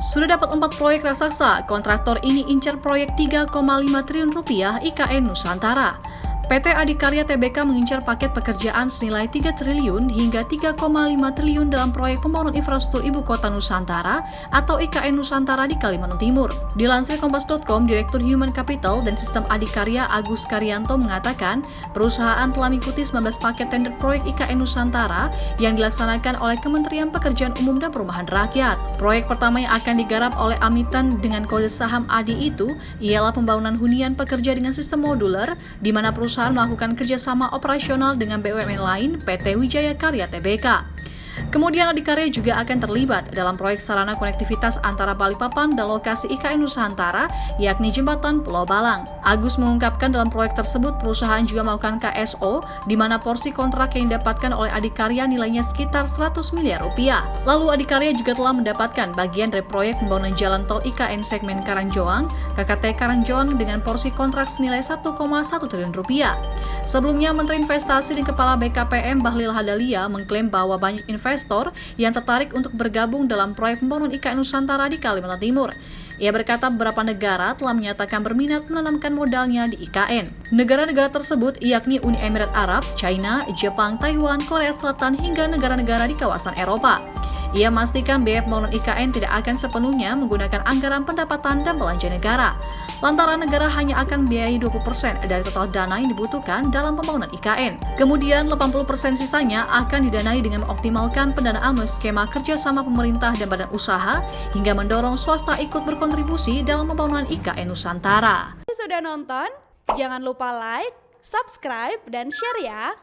Sudah dapat 4 proyek raksasa, kontraktor ini incar proyek 3,5 triliun rupiah IKN Nusantara. PT Adikarya Tbk mengincar paket pekerjaan senilai 3 triliun hingga 3,5 triliun dalam proyek pembangunan infrastruktur Ibu Kota Nusantara atau IKN Nusantara di Kalimantan Timur. Dilansir Kompas.com, Direktur Human Capital dan Sistem Adikarya Agus Karyanto mengatakan, perusahaan telah mengikuti 19 paket tender proyek IKN Nusantara yang dilaksanakan oleh Kementerian Pekerjaan Umum dan Perumahan Rakyat. Proyek pertama yang akan digarap oleh Amitan dengan kode saham ADI itu ialah pembangunan hunian pekerja dengan sistem modular, di mana perusahaan melakukan kerjasama operasional dengan BUMN lain PT Wijaya Karya Tbk. Kemudian Adikarya juga akan terlibat dalam proyek sarana konektivitas antara Balikpapan dan lokasi IKN Nusantara, yakni Jembatan Pulau Balang. Agus mengungkapkan dalam proyek tersebut perusahaan juga melakukan KSO, di mana porsi kontrak yang didapatkan oleh Adikarya nilainya sekitar 100 miliar rupiah. Lalu Adikarya juga telah mendapatkan bagian dari proyek pembangunan jalan tol IKN segmen Karangjoang, KKT Karangjoang dengan porsi kontrak senilai 1,1 triliun rupiah. Sebelumnya, Menteri Investasi dan Kepala BKPM Bahlil Lahadalia mengklaim bahwa banyak investor yang tertarik untuk bergabung dalam proyek pembangunan IKN Nusantara di Kalimantan Timur. Ia berkata beberapa negara telah menyatakan berminat menanamkan modalnya di IKN. Negara-negara tersebut yakni Uni Emirat Arab, China, Jepang, Taiwan, Korea Selatan, hingga negara-negara di kawasan Eropa. Ia memastikan biaya pembangunan IKN tidak akan sepenuhnya menggunakan anggaran pendapatan dan belanja negara. Lantaran negara hanya akan biayai 20% dari total dana yang dibutuhkan dalam pembangunan IKN. Kemudian 80% sisanya akan didanai dengan mengoptimalkan pendanaan melalui skema kerjasama pemerintah dan badan usaha hingga mendorong swasta ikut berkontribusi dalam pembangunan IKN Nusantara. Sudah nonton? Jangan lupa like, subscribe, dan share ya!